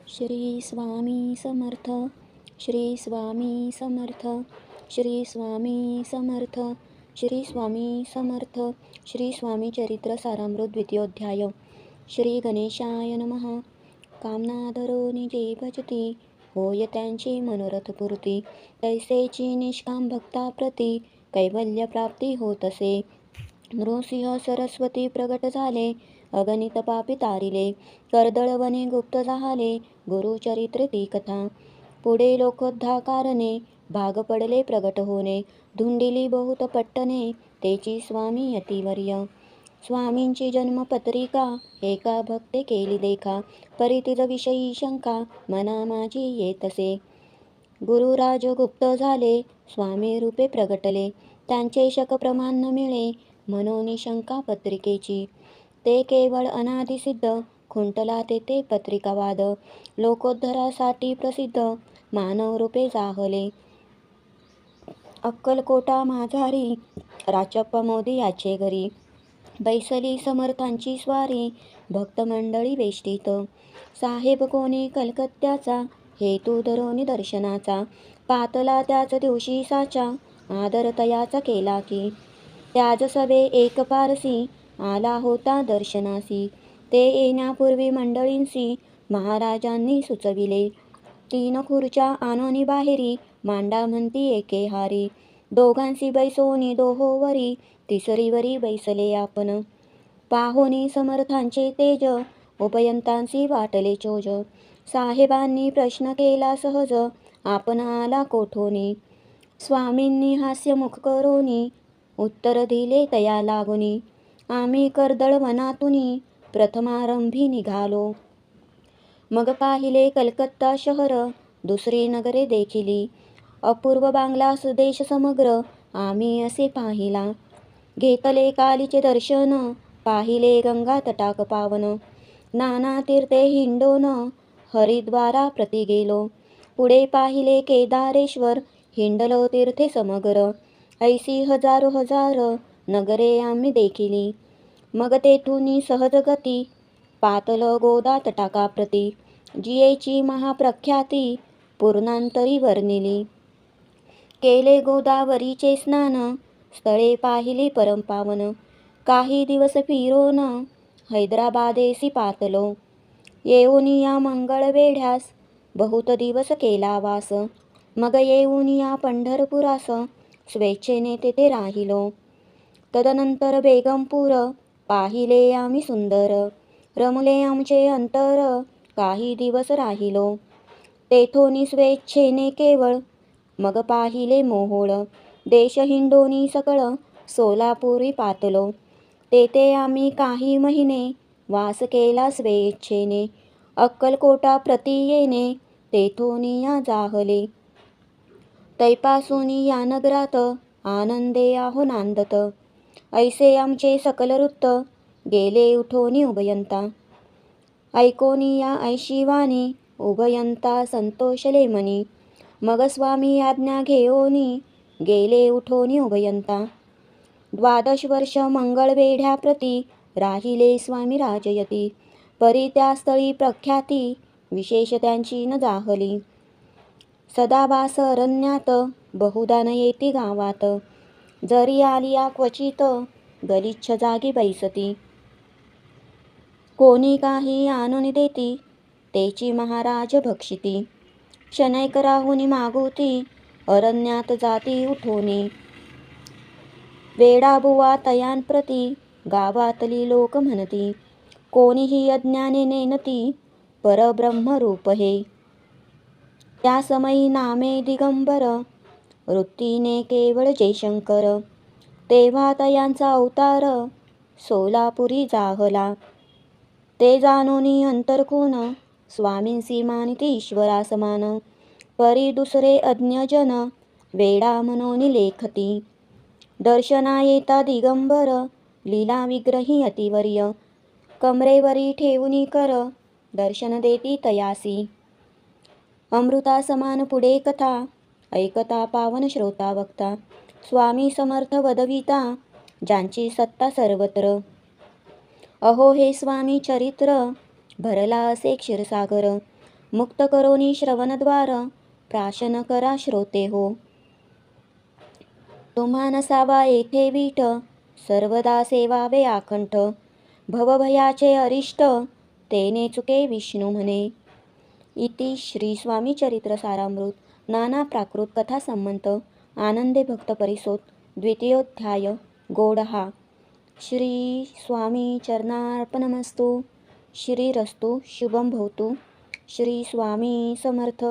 श्री स्वामी समर्थ. श्री स्वामी समर्थ. श्री स्वामी समर्थ. श्री स्वामी समर्थ. श्री स्वामी चरित्र सारामृत द्वितीयोध्याय. श्री गणेशाय नमः. कामनाधरो जे भजती, होय त्यांची मनोरथपूर्ती. तैसेची निष्काम भक्ताप्रती, कैवल्यप्राप्ती होतसे. नृसिंह सरस्वती प्रगट झाले, अगणित पापी तारिले. कर्दळवने गुप्त झाले, गुरुचरित्र ती कथा. पुढे लोकोद्धाकारणे, भाग पडले प्रगट होणे. धुंडिली बहुत पट्टणे, तेची स्वामी यतिवर्य. स्वामींची जन्मपत्रिका, एका भक्ते केली देखा. परितिज विषयी शंका, मना माझी येतसे. गुरुराज गुप्त झाले, स्वामी रूपे प्रगटले. त्यांचे शक प्रमाण न मिळे, म्हणून शंका पत्रिकेची. ते केवळ अनादिसिद्ध, खुंटला तेथे पत्रिकावाद. लोकोद्धरासाठी प्रसिद्ध, मानव रूपे जाहले. अक्कलकोटा माझारी, राचप्पा मोदी याचे घरी. बैसली समर्थांची स्वारी, भक्तमंडळी वेष्टीत. साहेब कोणी कलकत्त्याचा, हेतू धरोनी दर्शनाचा. पातला त्याच दिवशी साचा, आदर तयाचा केला की. त्याज सवे एक पारसी, आला होता दर्शनासी. ते येण्यापूर्वी मंडळींसी, महाराजांनी सुचविले. 3 खुर्च्या आणोनी बाहेरी, मांडा म्हणती एके हारी. दोघांसी बैसोनी दोहोवरी, तिसरीवरी बैसले आपण. पाहोनी समर्थांचे तेज, उभयंतांसी वाटले चोज. साहेबांनी प्रश्न केला सहज, आपण आला कोठोनी. स्वामींनी हास्यमुख करोनी, उत्तर दिले तया लागोनी. आम्ही कर्दळवनातुनी, प्रथमारंभी निघालो. मग पाहिले कलकत्ता शहर, दुसरी नगरे देखिली. अपूर्व बांगलास देश समग्र, आम्ही असे पाहिला. घेतले कालीचे दर्शन, पाहिले गंगा तटाक पावन. नाना तीर्थे हिंडोन, हरिद्वारा प्रति गेलो. पुढे पाहिले केदारेश्वर, हिंडलो तीर्थे समग्र. ऐसी हजारो हजार, नगरे आम्ही देखिली. मग तेथुनी सहज गती, पातल गोदा तटाकाप्रती. जियेची महाप्रख्याती, पूर्णांतरी वर्णिली. केले गोदावरीचे स्नान, स्थळे पाहिली परमपावन. काही दिवस फिरोन, हैदराबादेसी पातलो. येऊन या मंगळवेढ्यास, बहुत दिवस केला वास. मग येऊन या पंढरपुरास, स्वेच्छेने तेथे राहिलो. तदनंतर बेगमपूर, पाहिले आम्ही सुंदर. रमले आमचे अंतर, काही दिवस राहिलो. तेथोनी स्वेच्छेने केवळ, मग पाहिले मोहोळ. देश हिंडोनी सकळ, सोलापुरी पातलो. तेथे आम्ही काही महिने, वास केला स्वेच्छेने. अक्कलकोटा प्रति येणे, तेथोनी या जाहले. तैपासून या नगरात, आनंदे आहो नांदत. ऐसे आमचे सकल वृत्त, गेले उठोनी उभयंता. ऐकोनी या ऐशिवानी, उभयंता संतोषले मनी. मग स्वामी आज्ञा घेओनी, गेले उठोनी उभयंता. 12 वर्ष मंगळवेढ्याप्रती, राहिले स्वामी राजयती. परी त्या स्थळी प्रख्याती, विशेष त्यांची न जाहली. सदाभास अरण्यात, बहुधा न येती गावात. जरी आलिया क्वचित, गलिच्छ जागी बैसती. कोणी काही आणून देती, तेची महाराज भक्षिती. क्षणैक राहुनी मागुती, अरण्यात जाती उठोनी. वेडाबुवा तयांप्रती, गावातली लोक म्हणती. कोणीही अज्ञाने नेनती, परब्रह्मरूप हे. त्या समयी नामे दिगंबर, वृत्तीने केवळ जयशंकर. तेव्हा तयांचा अवतार, सोलापुरी जाहला. ते जाणोनी अंतरखून, स्वामींसी मानिती ईश्वरा समान. परी दुसरे अज्ञजन, वेडा मनोनी लेखती. दर्शना येता दिगंबर, लीला विग्रही अतिवर्य. कमरेवरी ठेवूनी कर, दर्शन देती तयासी. अमृता समान पुढे कथा, ऐकता पावन श्रोता वक्ता. स्वामी समर्थ वदविता, ज्यांची सत्ता सर्वत्र. अहो हे स्वामी चरित्र, भरला असे क्षीरसागर. मुक्त करोनी श्रवणद्वार प्राशन करा श्रोते हो. तुम्हा नसावा येथे वीट सर्वदा सेवावे आकंठ. भवभयाचे अरिष्ट तेने चुके विष्णू म्हणे. इति श्री स्वामी चरित्र सारामृत नाना प्राकृत कथा संमत आनंदे भक्त परिसोत द्वितीयोध्याय गोडहा. श्री स्वामी चरणार्पणमस्तु. श्रीरस्तु शुभम भवतु. श्री स्वामी समर्थ.